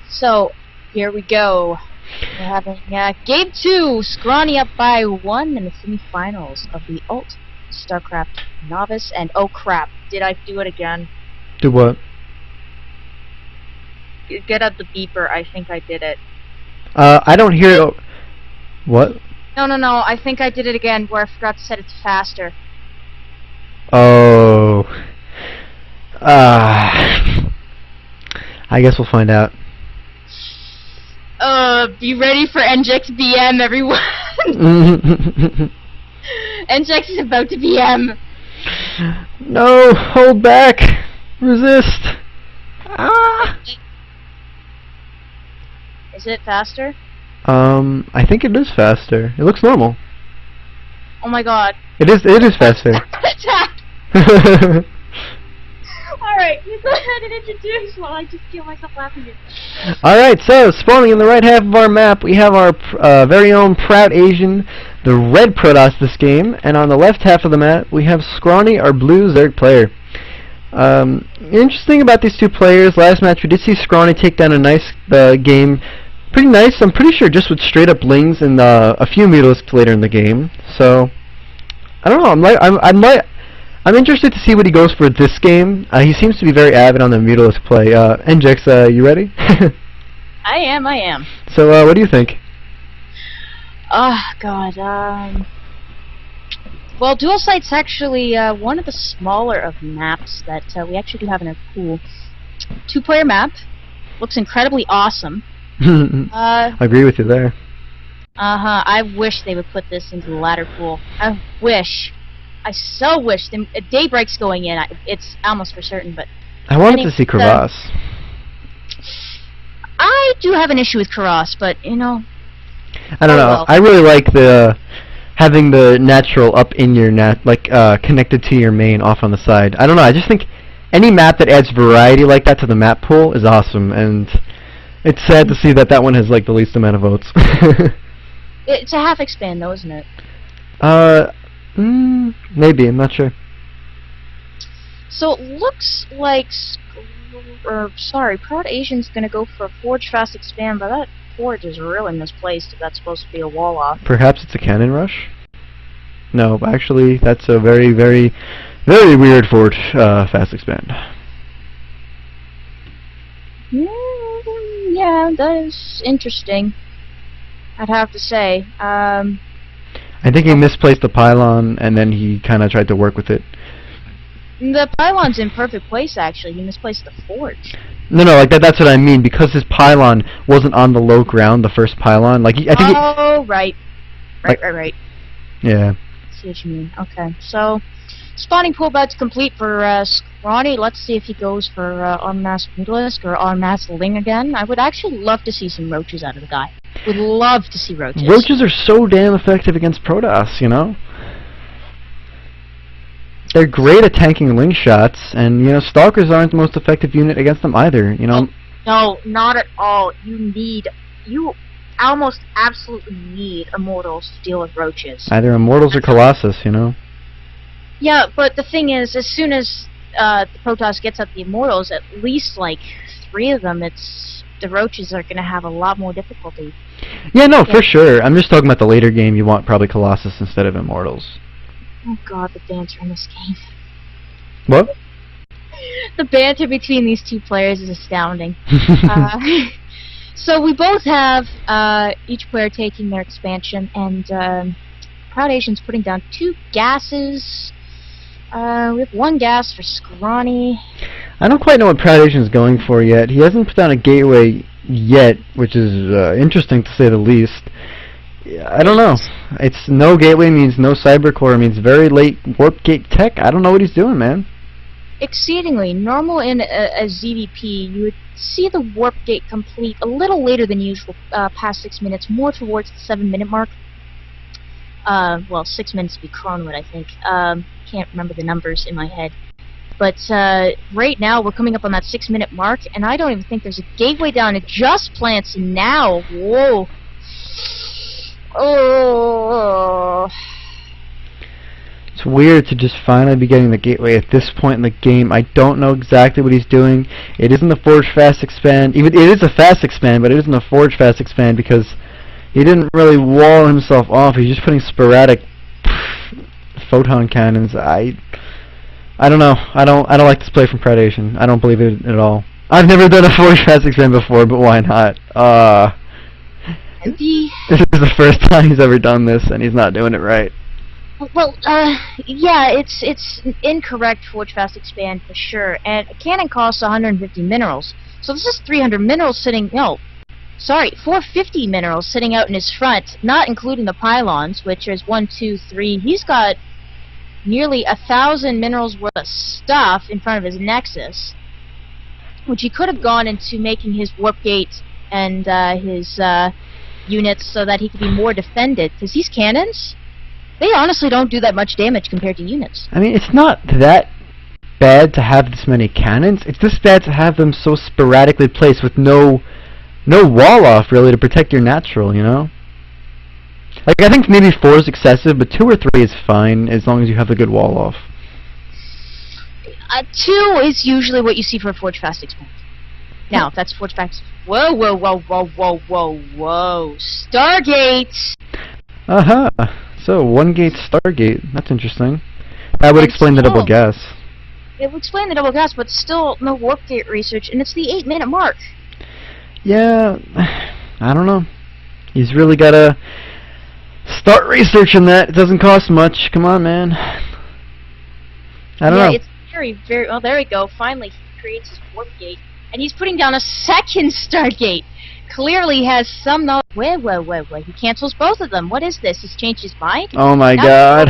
So, here we go. We're having Game 2, Scrawny up by 1 in the semifinals of the Alt StarCraft Novice. And oh crap, did I do it again? Do what? Get up the beeper, I think I did it. I don't hear it. What? No, I think I did it again where I forgot to set it to faster. Oh. I guess we'll find out. Be ready for NJX BM, everyone. NJX is about to BM. No, hold back. Resist. Ah. Is it faster? I think it is faster. It looks normal. Oh my god. It is faster. Attack! Alright, you go ahead and introduce while I just kill myself laughing here. Alright, so spawning in the right half of our map, we have our very own ProudAzn, the red ProudAzn this game, and on the left half of the map, we have Scrawny, our blue Zerg player. Interesting about these two players, last match we did see Scrawny take down a nice game. Pretty nice, I'm pretty sure just with straight up lings and a few mutalisks later in the game. So, I don't know, I'm interested to see what he goes for this game. He seems to be very avid on the mutalisk play. NJX, you ready? I am. So, what do you think? Oh, God, well, Dual Sight's actually one of the smaller of maps that we actually do have in our pool. 2-player map. Looks incredibly awesome. I agree with you there. I wish they would put this into the ladder pool. I so wish. Daybreak's going in. It's almost for certain, but... I wanted to see Crevasse. I do have an issue with Crevasse, but, you know... I don't know. Well. I really like having the natural up in your connected to your main off on the side. I don't know. I just think any map that adds variety like that to the map pool is awesome, and it's sad to see that one has, like, the least amount of votes. It's a half expand, though, isn't it? Maybe, I'm not sure. So it looks like, ProudAzn's gonna go for a Forge Fast Expand, but that Forge is really misplaced if that's supposed to be a wall off. Perhaps it's a Cannon Rush? No, actually, that's a very, very, very weird Forge Fast Expand. Yeah, that is interesting, I'd have to say. I think he misplaced the pylon, and then he kind of tried to work with it. The pylon's in perfect place, actually. He misplaced the forge. No, like that's what I mean. Because his pylon wasn't on the low ground, the first pylon. Like I think. Right. Right. Yeah. I see what you mean. Okay, so spawning pool about to complete for Scrawny. Let's see if he goes for en masse mutalisk or en masse ling again. I would actually love to see some roaches out of the guy. Would love to see roaches. Roaches are so damn effective against ProudAzn, you know? They're great at tanking ling shots, and, you know, stalkers aren't the most effective unit against them either, you know? No, not at all. You almost absolutely need Immortals to deal with roaches. Either Immortals or Colossus, you know? Yeah, but the thing is, as soon as the ProudAzn gets up the Immortals, at least, like, 3 of them, the roaches are going to have a lot more difficulty. Yeah, no, for sure. I'm just talking about the later game. You want probably Colossus instead of Immortals. Oh god, the banter in this game. What? The banter between these two players is astounding. So we both have each player taking their expansion, and ProudAzn's putting down 2 gases. We have 1 gas for Scrawny. I don't quite know what ProudAzn's going for yet. He hasn't put down a gateway yet, which is interesting to say the least. I don't know. It's no gateway means no cybercore means very late warp gate tech. I don't know what he's doing, man. Exceedingly. Normal in a ZVP, you would see the warp gate complete a little later than usual, past 6 minutes, more towards the 7-minute mark. Well, 6 minutes would be Chronowood, I think. Can't remember the numbers in my head. But right now, we're coming up on that 6-minute mark, and I don't even think there's a gateway down. It just plants now. Whoa. Oh. It's weird to just finally be getting the gateway at this point in the game. I don't know exactly what he's doing. It isn't the Forge Fast Expand. Even it is a Fast Expand, but it isn't a Forge Fast Expand because he didn't really wall himself off. He's just putting sporadic photon cannons. I don't know. I don't like this play from ProudAzn. I don't believe it at all. I've never done a Forge Fast Expand before, but why not? This is the first time he's ever done this, and he's not doing it right. Well, yeah, it's incorrect Forge Fast Expand for sure, and a cannon costs 150 minerals. So this is 300 minerals sitting, no, sorry, 450 minerals sitting out in his front, not including the pylons, which is 1, 2, 3. He's got nearly 1,000 minerals worth of stuff in front of his Nexus, which he could have gone into making his warp gate and his units so that he could be more defended, because these cannons, they honestly don't do that much damage compared to units. I mean, it's not that bad to have this many cannons. It's just bad to have them so sporadically placed with no wall off, really, to protect your natural, you know? Like, I think maybe 4 is excessive, but 2 or 3 is fine, as long as you have a good wall off. 2 is usually what you see for a Forge Fast Expand. Now, if that's Forge Fast... Whoa, whoa, whoa, whoa, whoa, whoa, whoa. Stargate! Aha! So, 1 gate Stargate. That's interesting. That would explain the double gas. It would explain the double gas, but still no warp gate research, and it's the 8-minute mark. Yeah, I don't know. He's really gotta start researching that. It doesn't cost much. Come on, man. I don't know. Yeah, it's very, very... Oh, there we go. Finally, he creates his warp gate, and he's putting down a second Stargate. Clearly has some knowledge. Wait. He cancels both of them. What is this? He's changed his mind? Oh my god.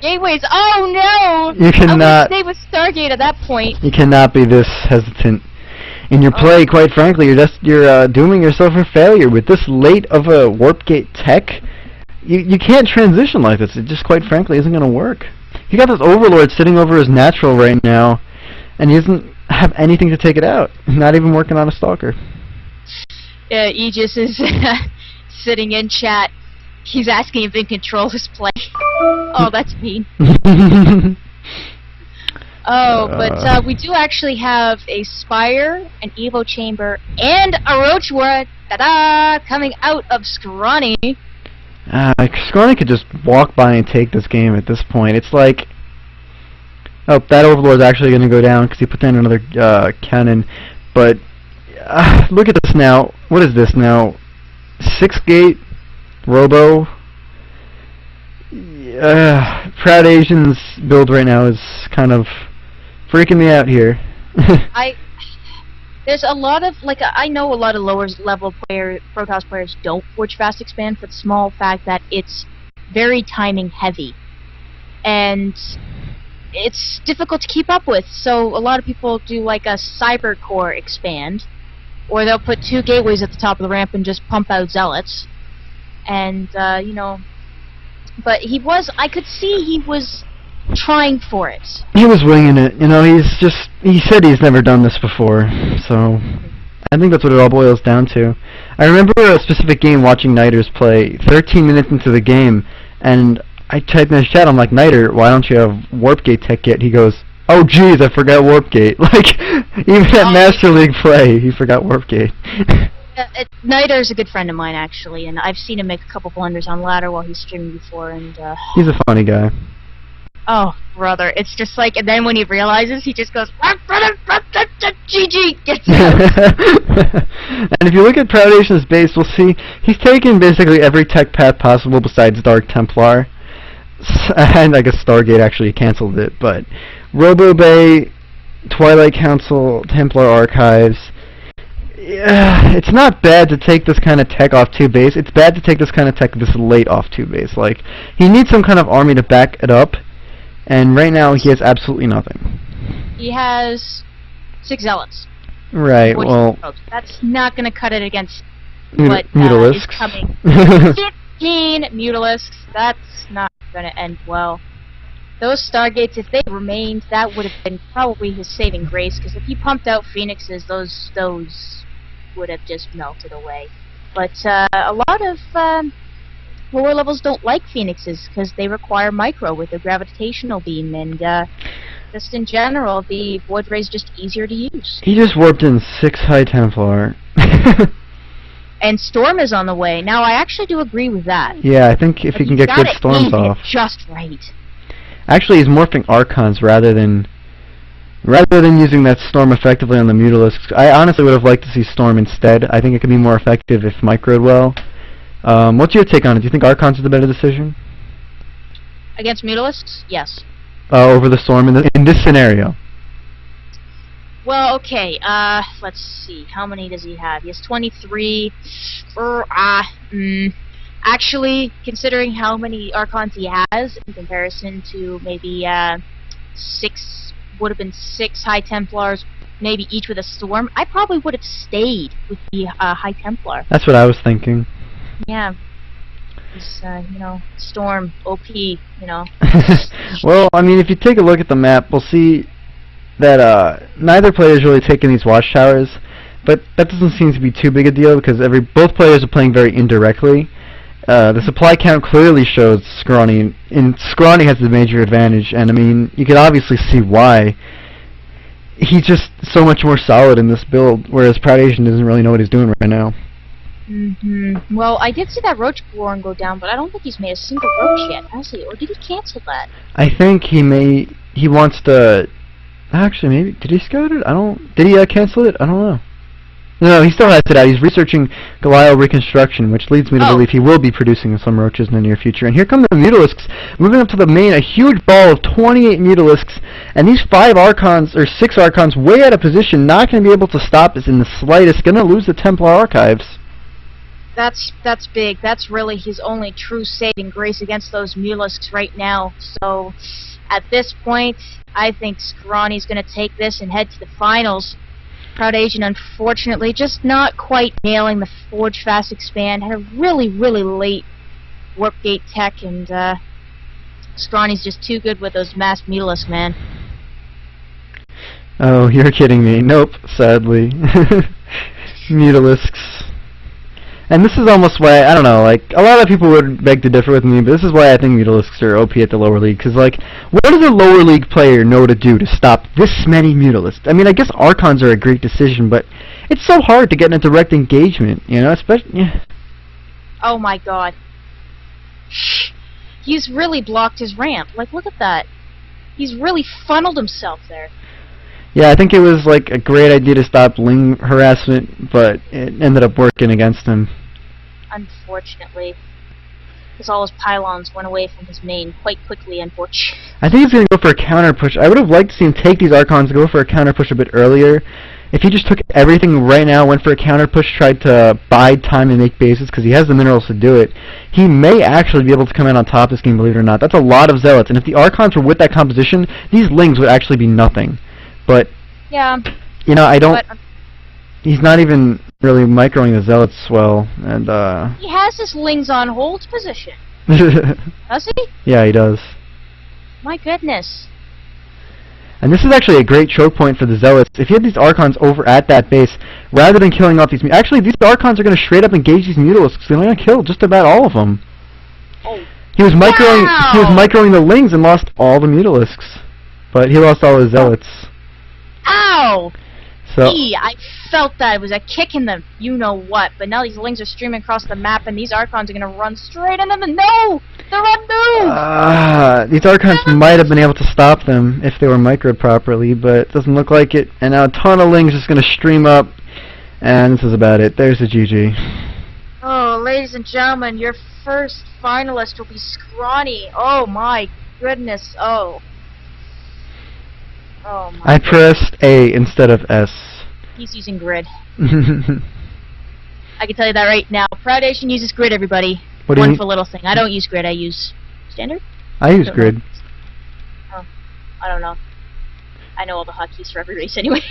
Gateways. Oh no! You cannot stay with Stargate at that point. You cannot be this hesitant in your play, quite frankly. You're dooming yourself for failure. With this late of a warp gate tech, you can't transition like this. It just, quite frankly, isn't going to work. You got this Overlord sitting over his natural right now, and he doesn't have anything to take it out. Not even working on a Stalker. Aegis is sitting in chat. He's asking if he can control his play. Oh, that's mean. But we do actually have a Spire, an Evo Chamber, and a Roach Ward, ta-da, coming out of Scrawny. Scrawny could just walk by and take this game at this point. It's like... Oh, that Overlord's actually going to go down because he put down another cannon. But look at this now. What is this now? 6-gate Robo. ProudAzn's build right now is kind of freaking me out here. There's a lot of, like, I know a lot of lower level ProToss players don't Forge Fast Expand for the small fact that it's very timing heavy. And it's difficult to keep up with, so a lot of people do like a Cyber Core expand, or they'll put 2 gateways at the top of the ramp and just pump out Zealots. And, you know, but I could see he was trying for it. He was winging it, you know, he said he's never done this before, so I think that's what it all boils down to. I remember a specific game watching Niters play, 13 minutes into the game, and I typed in his chat, I'm like, Niter, why don't you have Warp Gate tech yet? He goes, oh jeez, I forgot Warp Gate. Like, even at Master League play, he forgot Warp Gate. Niter's a good friend of mine, actually, and I've seen him make a couple blunders on ladder while he's streaming before, and he's a funny guy. Oh, brother, it's just like, and then when he realizes, he just goes, GG, gets out. And if you look at ProudAzn's base, we'll see he's taken basically every tech path possible besides Dark Templar. And I guess Stargate actually canceled it, but Robo Bay, Twilight Council, Templar Archives. It's not bad to take this kind of tech off 2 base. It's bad to take this kind of tech this late off 2 base. Like, he needs some kind of army to back it up, and right now he has absolutely nothing. He has 6 Zealots. Right, well... That's not going to cut it against what is coming. 15 Mutalisks. That's not going to end well. Those Stargates, if they remained, that would have been probably his saving grace, because if he pumped out Phoenixes, those would have just melted away. But a lot of lower levels don't like Phoenixes because they require micro with their gravitational beam, and just in general, the Void Ray is just easier to use. He just warped in 6 High Templar. And Storm is on the way. Now, I actually do agree with that. Yeah, I think if he can get good storms off. Just right. Actually, he's morphing Archons rather than using that Storm effectively on the Mutalisks. I honestly would have liked to see Storm instead. I think it could be more effective if microed well. What's your take on it? Do you think Archons is the better decision? Against Mutalisks? Yes. Over the Storm in this scenario? Well, okay, let's see. How many does he have? He has 23. Actually, considering how many Archons he has in comparison to maybe 6, would have been 6 High Templars, maybe each with a Storm, I probably would have stayed with the High Templar. That's what I was thinking. Yeah. Just, you know, Storm, OP, you know. Well, I mean, if you take a look at the map, we'll see that neither player is really taking these watchtowers, but that doesn't seem to be too big a deal because both players are playing very indirectly. The supply count clearly shows Scrawny, and Scrawny has the major advantage, and I mean, you can obviously see why. He's just so much more solid in this build, whereas ProudAzn doesn't really know what he's doing right now. Well, I did see that Roach Born go down, but I don't think he's made a single Roach yet, has he? Or did he cancel that? I think he wants to... Actually, maybe... Did he scout it? Did he cancel it? I don't know. No, he still has it out. He's researching Goliath reconstruction, which leads me to believe he will be producing some Roaches in the near future. And here come the Mutalisks, moving up to the main, a huge ball of 28 Mutalisks, and these 5 Archons, or 6 Archons, way out of position, not going to be able to stop this in the slightest, going to lose the Templar Archives. That's big. That's really his only true saving grace against those Mutalisks right now. So, at this point, I think Scrawny's going to take this and head to the finals. ProudAzn, unfortunately, just not quite nailing the Forge Fast Expand. Had a really, really late Warp Gate tech, and Scrawny's just too good with those masked Mutalisks, man. Oh, you're kidding me. Nope, sadly. Mutalisks. And this is almost why, I don't know, like, a lot of people would beg to differ with me, but this is why I think Mutalisks are OP at the lower league, because, like, what does a lower league player know to do to stop this many Mutalisks? I mean, I guess Archons are a great decision, but it's so hard to get in a direct engagement, you know, especially... Yeah. Oh my god. He's really blocked his ramp. Like, look at that. He's really funneled himself there. Yeah, I think it was, like, a great idea to stop Ling harassment, but it ended up working against him. Unfortunately. Because all his pylons went away from his main quite quickly, unfortunately. I think he's going to go for a counter push. I would have liked to see him take these Archons and go for a counter push a bit earlier. If he just took everything right now, went for a counter push, tried to bide time and make bases, because he has the minerals to do it, he may actually be able to come out on top this game, believe it or not. That's a lot of Zealots, and if the Archons were with that composition, these Lings would actually be nothing. But, yeah, you know, he's not even really microing the Zealots well, and he has his Lings on hold position. Does he? Yeah, he does. My goodness. And this is actually a great choke point for the Zealots. If you had these Archons over at that base, rather than killing off these... Actually, these Archons are going to straight up engage these Mutalisks. They're going to kill just about all of them. Oh. He was microing the Lings and lost all the Mutalisks. But he lost all his Zealots. Ow! So, I felt that. It was a kick in the you-know-what. But now these Lings are streaming across the map, and these Archons are going to run straight into them. No! They're on move! These Archons might have been able to stop them if they were microed properly, but it doesn't look like it. And now a ton of Lings is going to stream up, and this is about it. There's the GG. Oh, ladies and gentlemen, your first finalist will be Scrawny. Oh my goodness. Oh. Oh my. I pressed A instead of S. He's using grid. I can tell you that right now. ProudAzn uses grid, everybody. What do you Wonderful little thing. I don't use grid. I use standard. I use grid. Know. Oh, I don't know. I know all the hotkeys for every race anyway.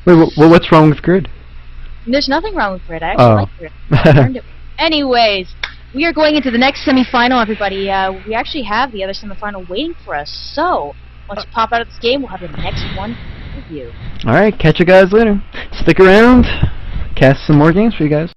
Wait, what's wrong with grid? There's nothing wrong with grid. I actually like grid. I learned it. Anyways, we are going into the next semifinal, everybody. We actually have the other semifinal waiting for us. So, once you pop out of this game, we'll have the next one with you. Alright, catch you guys later. Stick around. Cast some more games for you guys.